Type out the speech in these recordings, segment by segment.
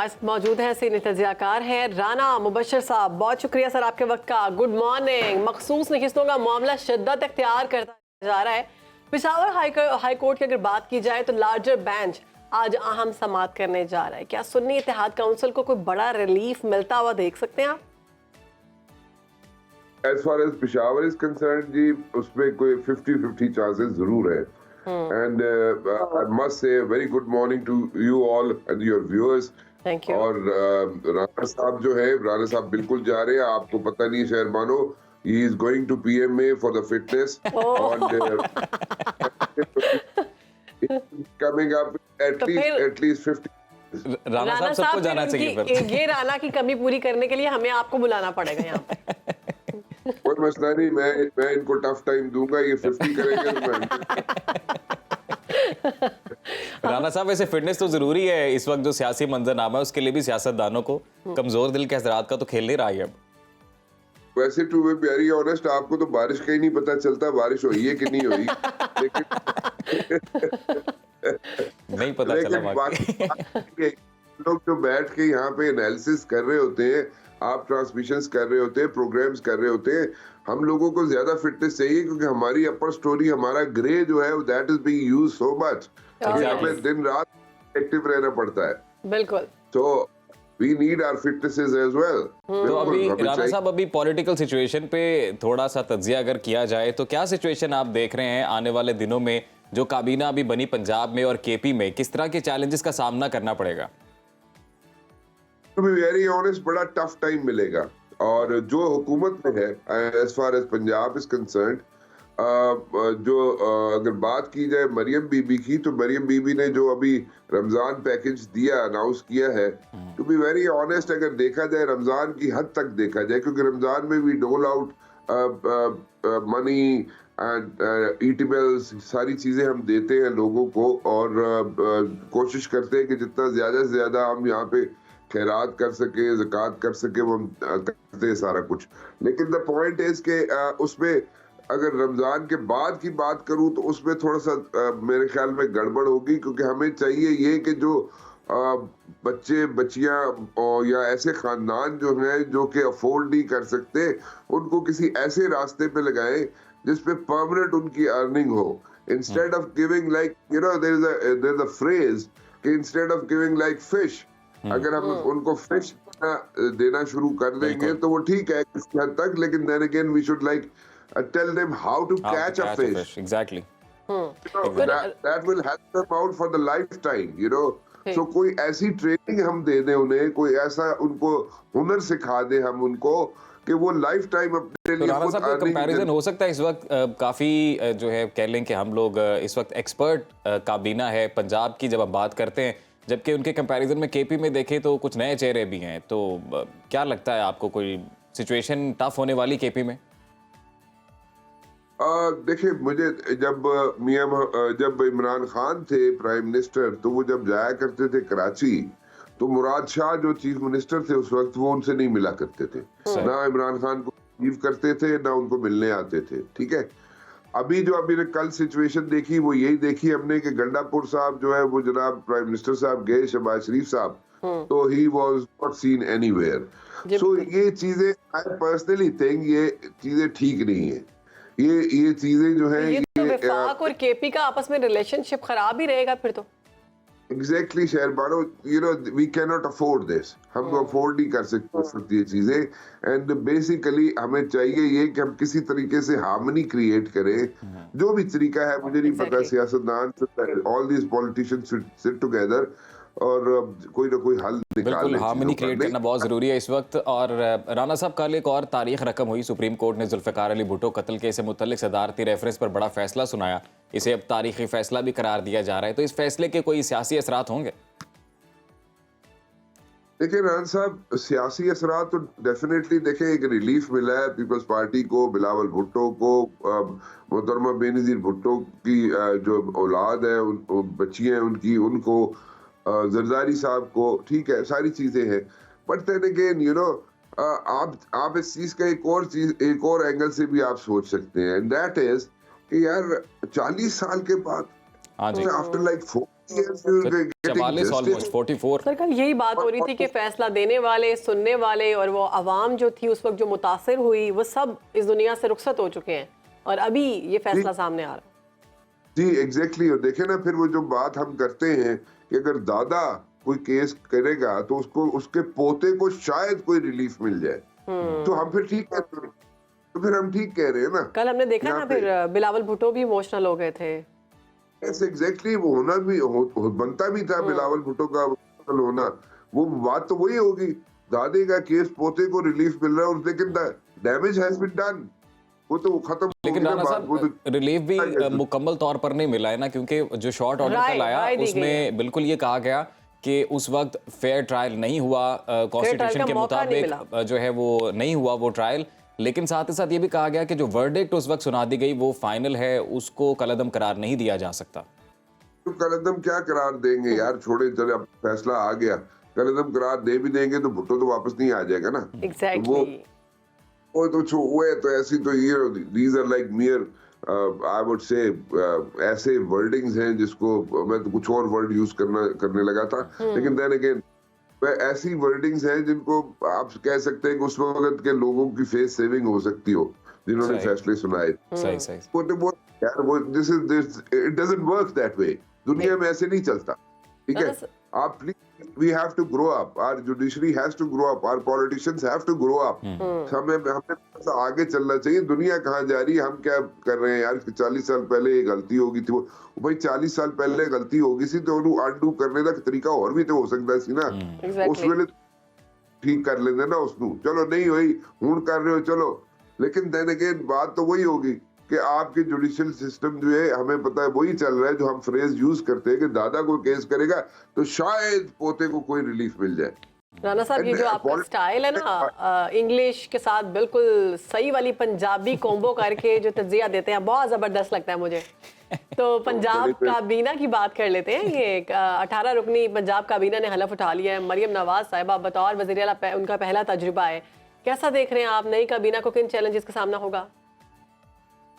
हमारे साथ मौजूद हैं सीनियर तजियाकार हैं राना मुबशर साहब। बहुत शुक्रिया सर आपके वक्त का। Good morning. मखसूस नशिस्तों का मामला शिद्दत इख्तियार करता जा रहा है। पेशावर हाई कोर्ट की अगर बात की जाए तो लार्जर बेंच आज अहम समाअत करने जा रहा है। क्या सुन्नी इत्तेहाद काउंसिल को कोई बड़ा रिलीफ मिलता हुआ देख सकते हैं आप? As far as Peshawar is concerned, जी उसमें कोई 50-50 चांसेस जरूर है। And I must say a very good morning to you all and your viewers. Thank you. और राणा साहब जो है, राणा साहब बिल्कुल जा रहे हैं। आपको पता नहीं शहर मानो, he is going to PMA for the fitness. And coming up at least 50. Rana साहब सबको जाना चाहिए फिर। ये राणा की कमी पूरी करने के लिए हमें आपको बुलाना पड़ेगा यहाँ पे। कोई मसला नहीं, मैं इनको टफ टाइम दूंगा। ये 50 करेंगे तो मैं राणा साहब वैसे फिटनेस तो जरूरी है इस वक्त जो सियासी मंजरनामा है उसके लिए भी। सियासतदानों को कमजोर दिल के हजरात का तो खेल नहीं रहा है अब। वैसे टू बी वेरी ऑनेस्ट, आपको तो बारिश का ही नहीं पता चलता बारिश हुई है कि नहीं हुई। नहीं पता चला बाकी लोग जो बैठ के यहाँ पे एनालिसिस कर रहे होते हैं, आप ट्रांसमिशंस कर रहे होते हैं, प्रोग्राम्स कर रहे होते हैं, हम लोगों को ज्यादा फिटनेस चाहिए क्योंकि हमारी अपर स्टोरी, हमारा ग्रे जो है that is being used so much. हमें दिन रात एक्टिव रहना पड़ता है। बिल्कुल। तो we need our fitnesses as well। तो अभी राणा साहब अभी पॉलिटिकल सिचुएशन पे थोड़ा सा तज्जिया अगर किया जाए तो क्या सिचुएशन आप देख रहे हैं आने वाले दिनों में? जो काबीना अभी बनी पंजाब में और केपी में, किस तरह के चैलेंजेस का सामना करना पड़ेगा? To be very honest, बड़ा टफ टाइम मिलेगा। और जो हुकूमत में है as far as Punjab is concerned, अगर बात की जाए मरियम बीबी की, तो मरियम बीबी ने जो अभी रमजान पैकेज दिया, अनाउंस किया है, टू बी वेरी ऑनेस्ट, अगर देखा जाए रमजान की हद तक देखा जाए, क्योंकि रमजान में भी डोल आउट मनी एंड ईटेबल्स, सारी चीजें हम देते हैं लोगों को और कोशिश करते हैं कि जितना ज्यादा से ज्यादा हम यहाँ पे खैरात कर सके, ज़कात कर सके, वो हम करते हैं सारा कुछ। लेकिन द पॉइंट इज के उसमें अगर रमजान के बाद की बात करूं तो उसमें थोड़ा सा मेरे ख्याल में गड़बड़ होगी, क्योंकि हमें चाहिए ये कि जो बच्चे बच्चियां या ऐसे खानदान जो हैं जो कि अफोर्ड नहीं कर सकते, उनको किसी ऐसे रास्ते पे लगाएं जिसपे परमानेंट उनकी अर्निंग हो। Instead of giving like there is a phrase कि instead of giving like fish, अगर हम उनको फिश देना शुरू कर देंगे तो वो ठीक है इस हद तक, लेकिन then again we should like tell them how to catch a fish. Exactly. That will help them out for the lifetime, you know. So कोई ऐसी ट्रेनिंग हम दे दें उन्हें, कोई ऐसा उनको हुनर सिखा दें हम उनको कि वो लाइफ टाइम अपने लिए खुद अर्निंग। कंपैरिजन हो सकता है इस वक्त काफी जो है कह लें कि हम लोग इस वक्त एक्सपर्ट काबीना है पंजाब की जब हम बात करते हैं, जबकि उनके कंपैरिजन में केपी में देखें तो कुछ नए चेहरे भी हैं। तो क्या लगता है आपको, कोई सिचुएशन टफ होने वाली केपी में? देखिए, मुझे जब इमरान खान थे प्राइम मिनिस्टर, तो वो जब जाया करते थे कराची, तो मुराद शाह जो चीफ मिनिस्टर थे उस वक्त, वो उनसे नहीं मिला करते थे, ना इमरान खान को रिसीव करते थे, ना उनको मिलने आते थे। ठीक है, अभी ने कल सिचुएशन देखी वो यही देखी हमने कि गंडापुर साहब जो है वो जनाब प्राइम मिनिस्टर साहब गए, शहबाज शरीफ साहब, तो he was not seen anywhere. So ये चीजें आई पर्सनली थिंक ये चीजें ठीक नहीं है। ये चीजें जो है, ये वफाक और केपी का आपस में रिलेशनशिप खराब ही रहेगा फिर तो। Exactly Shahrbano, you know we can not afford this, हम अफोर्ड नहीं कर सकते ये चीजें। एंड बेसिकली हमें चाहिए ये कि हम किसी तरीके से हार्मनी क्रिएट करें, जो भी तरीका है मुझे नहीं पता, सियासतदान all these politicians should sit together और कोई ना कोई हल निकाल। बिल्कुल, हार्मनी क्रिएट करना बहुत ज़रूरी है इस वक्त। और राणा साहब, कल एक और तारीख रकम हुई, सुप्रीम कोर्ट ने जुल्फ़िकार अली भुट्टो कत्ल केस से मुतल्लिक सदारती रेफरेंस पर बड़ा फैसला सुनाया। इसे अब तारीखी फैसला भी करार दिया जा रहा है, तो इस फैसले के कोई सियासी असरात होंगे? देखिए रान साहब, सियासी असरात तो डेफिनेटली देखें, एक रिलीफ मिला है पीपल्स पार्टी को, बिलावल भुट्टो को, मोहतरमा बेनज़ीर भुट्टो की जो औलाद है, बच्चियां हैं उनकी, उनको, जरदारी साहब को, ठीक है, सारी चीजें हैं। But then again you know, आप इस चीज का एक और एंगल से भी आप सोच सकते हैं, एंड दैट इज कि यार 40 साल के बाद, after like 4 Yes, you're getting 44 almost justice. 44। Sir कल यही बात हो रही थी कि फैसला देने वाले, सुनने वाले और वो आवाम जो थी उस वक्त जो मुतासिर हुई, वो सब इस दुनिया से रुखसत हो चुके हैं और अभी ये फैसला सामने आ रहा है। जी एग्जैक्टली और देखे ना फिर वो जो बात हम करते हैं कि अगर दादा कोई केस करेगा तो उसको उसके पोते को शायद कोई रिलीफ मिल जाए, तो हम फिर ठीक कहते हैं, तो फिर हम ठीक कह रहे हैं ना। कल हमने देखा ना यहाँ पे- फिर बिलावल भुट्टो भी इमोशनल हो गए थे। एग्जैक्टली वो होना भी बनता भी था बिलावल भुट्टो का होना। वो बात तो वही होगी, दादे का केस पोते को रिलीफ मिल रहा है और लेकिन डैमेज हैज बीन डन, वो तो खत्म हो लेकिन गई ना राणा बात, वो साहब तो रिलीफ भी मुकम्मल तौर पर नहीं मिला है ना, क्योंकि जो शॉर्ट ऑर्डर राय- कल आया राय दी गई उसमें बिल्कुल ये कहा गया कि उस वक्त फेयर ट्रायल नहीं हुआ, कॉन्स्टिट्यूशन का के मौका नहीं मुताबिक जो है वो नहीं हुआ वो ट्रायल। लेकिन साथ ही साथ ये भी कहा गया कि जो वर्डिक्ट उस वक्त सुना दी गई वो फाइनल है, उसको कलअदम करार नहीं दिया जा सकता। तो कलअदम क्या करार देंगे यार, छोड़े चले, अब फैसला आ गया, कलअदम करार दे भी देंगे तो भुट्टो तो वापस नहीं आ जाएगा ना। एग्जैक्टली वो तो वो है तो ऐसी तो ये these are like mere I would say ऐसे वर्डिंग्स हैं जिसको मैं तो कुछ और वर्ड यूज करने लगा था, लेकिन देन अगेन वह ऐसी वर्डिंग्स हैं जिनको आप कह सकते हैं कि उस वक्त के लोगों की फेस सेविंग हो सकती हो जिन्होंने सही। फैसले सुनाए। सही सही। वो यार वो this it doesn't work that way, दुनिया में ऐसे नहीं चलता, ठीक है। आप please we have to grow up, our judiciary has to grow up, our politicians have to grow up. हमें हमें आगे चलना चाहिए, दुनिया कहाँ जा रही है, हम क्या कर रहे हैं यार। 40 साल पहले ये गलती होगी थी, वो भाई 40 साल पहले गलती होगी सी तो ਉਹਨੂੰ अनडू करने ਦਾ तरीका और भी तो हो सकता ਸੀ ना। उस वेले ठीक कर लेते ना उसਨੂੰ, चलो नहीं हुई ਹੁਣ कर रहे हो चलो, लेकिन देन अगेन बात तो वही होगी कि आपके जुडिशियल सिस्टम जो है हमें पता है वही चल रहा है जो हम फ्रेज यूज करते हैं कि दादा कोई केस करेगा तो शायद पोते को कोई रिलीफ मिल जाए। राणा साहब ये जो आपका स्टाइल है ना इंग्लिश के साथ बिल्कुल सही वाली पंजाबी कॉम्बो करके जो तज्जिया देते हैं बहुत जबरदस्त लगता है मुझे। तो पंजाब काबीना की बात कर लेते हैं। ये 18 रुकनी पंजाब काबीना ने हलफ उठा लिया है। मरियम नवाज साहिबा बतौर वज़ीर आला उनका पहला तजुर्बा है, कैसा देख रहे हैं आप? नई काबीना को किन चैलेंजेस का सामना होगा?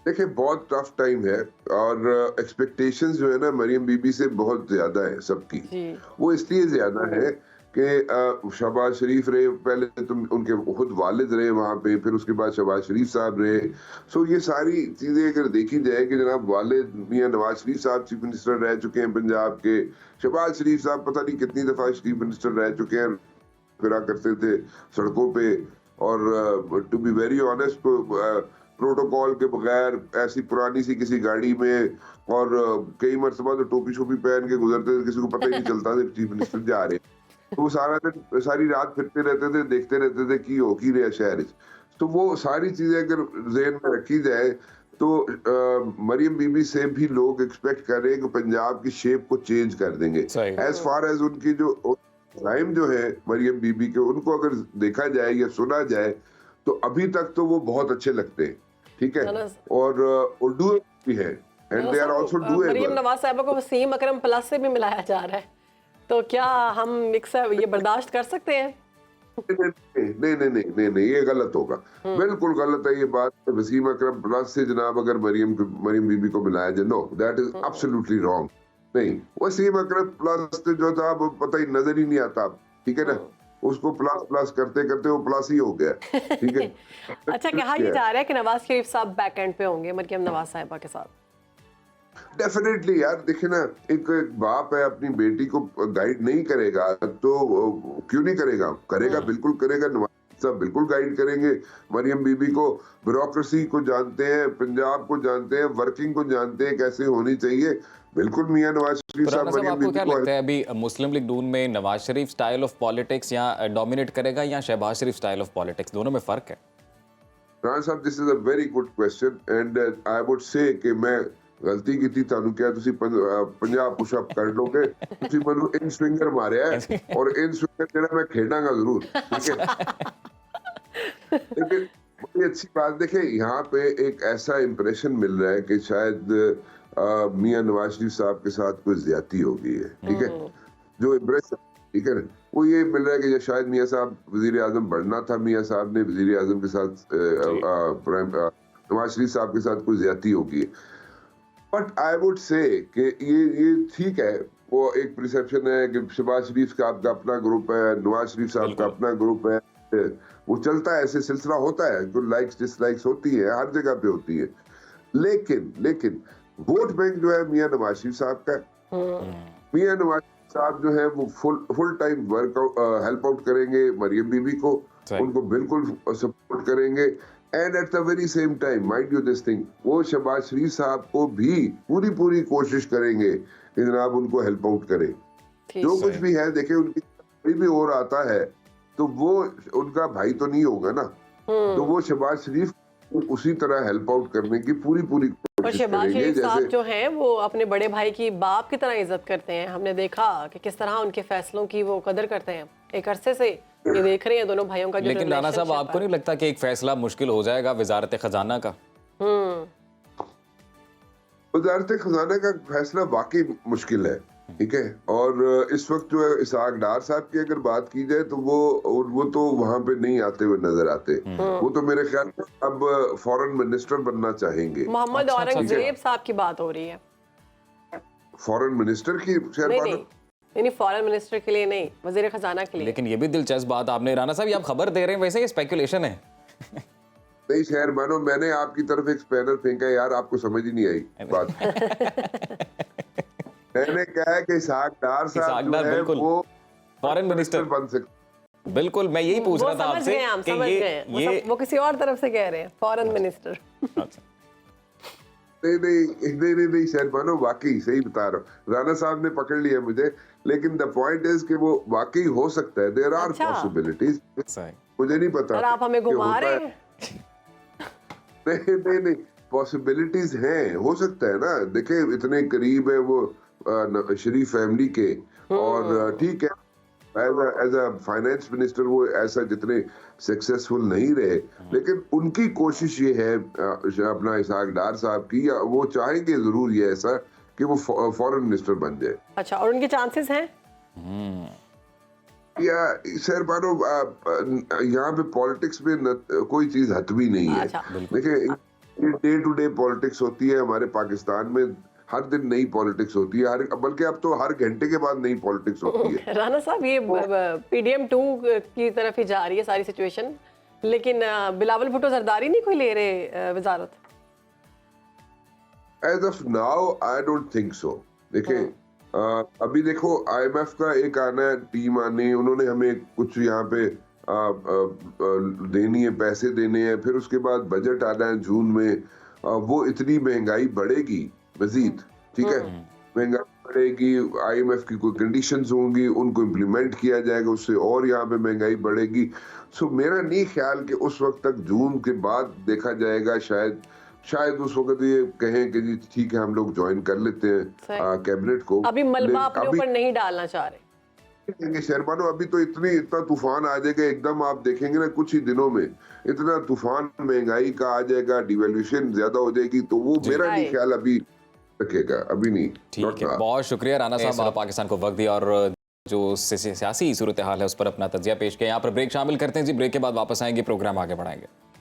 देखिए बहुत टफ टाइम है और एक्सपेक्टेशंस जो है ना मरियम बीबी से बहुत ज्यादा है सबकी। वो इसलिए ज्यादा है कि शहबाज शरीफ रहे पहले, तो उनके खुद वालिद रहे वहाँ पे, फिर उसके बाद शहबाज शरीफ साहब रहे। सो ये सारी चीजें अगर देखी जाए कि जनाब वालिद मियां नवाज शरीफ साहब चीफ मिनिस्टर रह चुके हैं पंजाब के, शहबाज शरीफ साहब पता नहीं कितनी दफा चीफ मिनिस्टर रह चुके हैं, फिरा करते थे सड़कों पे। और to be very honest protocol के बगैर ऐसी पुरानी सी किसी गाड़ी में, और कई मरतबा तो टोपी शोपी पहन के गुजरते थे, किसी को पता ही नहीं चलता था चीफ मिनिस्टर जा रहे। तो वो सारा दिन सारी रात फिरते रहते थे, देखते रहते थे कि हो की रहा शहर। तो वो सारी चीजें अगर जेहन में रखी जाए तो मरियम बीबी से भी लोग एक्सपेक्ट कर रहे हैं कि पंजाब की शेप को चेंज कर देंगे। एज फार एज उनकी जो टाइम जो है मरियम बीबी के, उनको अगर देखा जाए या सुना जाए तो अभी तक तो वो बहुत अच्छे लगते हैं, ठीक है, और उर्दू भी है and they are also doable. Maryam Nawaz साहिबा को वसीम अकरम प्लस से भी मिलाया जा रहा है, तो क्या हम ये बर्दाश्त कर सकते हैं? नहीं, ये गलत होगा, बिल्कुल गलत है ये बात। वसीम अकरम प्लस से जनाब अगर मरियम बीबी को मिलाया जाए, know that is absolutely wrong. नहीं, वसीम अकरम प्लस जो था वो पता ही नजर ही नहीं आता, ठीक है ना, उसको प्लस प्लस करते करते वो प्लस ही हो गया, ठीक है। अच्छा, कहा ये जा रहा है कि नवाज शरीफ साहब बैक एंड पे होंगे मरियम नवाज साहिबा के साथ? डेफिनेटली यार, देखिए ना, एक बाप है अपनी बेटी को गाइड नहीं करेगा तो क्यों नहीं करेगा, करेगा, बिल्कुल करेगा। नवाज साहब बिल्कुल गाइड करेंगे मरियम बीबी को, ब्यूरोक्रेसी को जानते हैं, पंजाब को जानते हैं, वर्किंग को जानते हैं कैसे होनी चाहिए, बिल्कुल मियां नवाज शरीफ साहब मरियम आपको बीबी क्या को। लगता है अभी मुस्लिम लीग नून में Nawaz Sharif style of politics या डोमिनेट करेगा या शहबाज शरीफ स्टाइल ऑफ पॉलिटिक्स, दोनों में फर्क है? राणा साहब this is a very good question and I would से कि मैं गलती ਕੀਤੀ ਤੁਹਾਨੂੰ ਕਿਹਾ ਤੁਸੀਂ 50 ਪੁਸ਼ ਅਪ ਕਰ ਲੋਗੇ, ਤੁਸੀਂ ਮੈਨੂੰ ਇਨ ਸਵਿੰਗਰ ਮਾਰਿਆ ਹੈ और इन स्विंगर ਜਿਹੜਾ मैं खेलांगा जरूर, ठीक है। लेकिन बड़ी अच्छी बात, देखिए यहाँ पे एक ऐसा इंप्रेशन मिल रहा है कि शायद मियां नवाज शरीफ साहब के साथ कोई ज्यादती हो गई है, ठीक है, जो इंप्रेशन, ठीक है ना, वो ये मिल रहा है कि शायद मियां साहब वजीर आजम बनना था, मियां साहब ने वजीर आजम के साथ नवाज शरीफ साहब के साथ कोई ज्यादती हो गई है। बट आई वुड से कि ये ठीक है, वो एक परसेप्शन है कि शहबाज शरीफ का आपका अपना ग्रुप है, नवाज शरीफ साहब का अपना ग्रुप है, वो चलता है, ऐसे सिलसिला होता है, जो लाइक्स डिसलाइक्स होती है हर जगह पे होती है। लेकिन वोट बैंक जो है मियां नवाज शरीफ साहब का है। मियां नवाज शरीफ साहब जो है वो फुल टाइम हेल्प आउट करेंगे मरियम बीबी को, सही। उनको बिल्कुल सपोर्ट करेंगे। And at the very same time mind you this thing, वो शहबाज शरीफ साहब को भी पूरी कोशिश करेंगे कि जनाब उनको हेल्प आउट करें। ठीक। जो कुछ भी है देखे, उनकी कोई भी और आता है तो वो उनका भाई तो नहीं होगा ना, तो वो शहबाज शरीफ को उसी तरह हेल्प आउट करने की पूरी और कोशिश शहबाज करेंगे। शरीफ साहब जैसे जो हैं वो अपने बड़े भाई की बाप की तरह इज्जत करते हैं। हमने देखा कि किस तरह उनके फैसलों की वो कदर करते हैं। एक अरसे से ये देख रहे हैं दोनों भाइयों का जो लेकिन राणा साहब, relationship आपको है। नहीं लगता कि एक फैसला मुश्किल हो जाएगा वजारत खजाना का? वजारत खजाना का फैसला वाकई मुश्किल है, ठीक है। और इस वक्त जो है इसहाक डार साहब की अगर बात की जाए तो वो तो वहां पे नहीं आते हुए नजर आते। वो तो मेरे ख्याल में अब फॉरेन मिनिस्टर बनना चाहेंगे। मोहम्मद अच्छा, अच्छा, औरंगजेब साहब की बात हो रही है। फॉरेन मिनिस्टर की नहीं नहीं नहीं, फॉरेन मिनिस्टर के लिए नहीं, वजीर खजाना के लिए। लेकिन ये भी दिलचस्प बात आपने राणा साहब, ये आप खबर दे रहे हैं, वैसे ये स्पेकुलेशन है। नहीं खैर मानो, मैंने आपकी तरफ एक स्पैनर फेंका यार, आपको समझ ही नहीं आई बात। मैंने कहा है कि इसहाक डार साहब इसहाक जो डार है बिल्कुल वो फॉरेन मिनिस्टर बन सकते। बिल्कुल, मैं यही पूछ वो रहा था समझ आपसे गए, हम कि समझ ये गए। ये वो किसी और तरफ से कह रहे हैं, फॉरेन मिनिस्टर। अच्छा। नहीं शायद मानो, वाकई सही बता रहा हूँ। राणा साहब ने पकड़ लिया मुझे, लेकिन द पॉइंट इज कि वो वाकई हो सकता है। देयर आर अच्छा। पॉसिबिलिटीज, सही। मुझे नहीं पता और आप हमें कि घुमा होता रहे है। हैं। नहीं पॉसिबिलिटीज हैं, हो सकता है ना। देखे इतने करीब है वो शरीफ फैमिली के, और ठीक है एज अ फाइनेंस मिनिस्टर वो ऐसा जितने सक्सेसफुल नहीं रहे, लेकिन उनकी कोशिश ये है अपना इसहाक डार साहब की, या वो चाहेंगे जरूर ये ऐसा कि वो फॉरेन मिनिस्टर बन जाए। अच्छा, और उनके चांसेस हैं? या सर मानो यहाँ पे पॉलिटिक्स में कोई चीज हतमी नहीं है। अच्छा, देखिए डे टू डे पॉलिटिक्स होती है हमारे पाकिस्तान में, हर दिन नई पॉलिटिक्स होती है, बल्कि अब तो हर घंटे के बाद नई पॉलिटिक्स होती है। राणा साहब, ये PDM 2 की तरफ ही जा रही है सारी सिचुएशन, लेकिन बिलावल भुट्टो जरदारी नहीं कोई ले रहे वजारत? As of now I don't think so. देखिए अभी देखो IMF का एक आना है, टीम आनी, उन्होंने हमें कुछ यहाँ पे देनी है, पैसे देने हैं, फिर उसके बाद बजट आना है जून में। वो इतनी महंगाई बढ़ेगी मजीद, ठीक है, महंगाई बढ़ेगी, IMF की कोई कंडीशंस होंगी, उनको इम्प्लीमेंट किया जाएगा, उससे और यहाँ पे महंगाई बढ़ेगी। सो मेरा नहीं ख्याल कि उस वक्त तक, जून के बाद देखा जाएगा। शायद उस वक्त ये कहें कि जी ठीक है हम लोग ज्वाइन कर लेते हैं कैबिनेट को। अभी मलबा अपने ऊपर नहीं डालना चाह रहे। शहरबानो अभी तो इतना तूफान आ जाएगा एकदम, आप देखेंगे ना कुछ ही दिनों में इतना तूफान महंगाई का आ जाएगा, डिवैल्यूएशन ज्यादा हो जाएगी, तो वो मेरा नहीं ख्याल अभी रखेगा, अभी नहीं। ठीक है, बहुत शुक्रिया राणा साहब, आप पाकिस्तान को वक्त दिया और जो सियासी सूरत हाल है उस पर अपना तजिया पेश किया। यहाँ पर ब्रेक शामिल करते हैं जी, ब्रेक के बाद वापस आएंगे, प्रोग्राम आगे बढ़ाएंगे।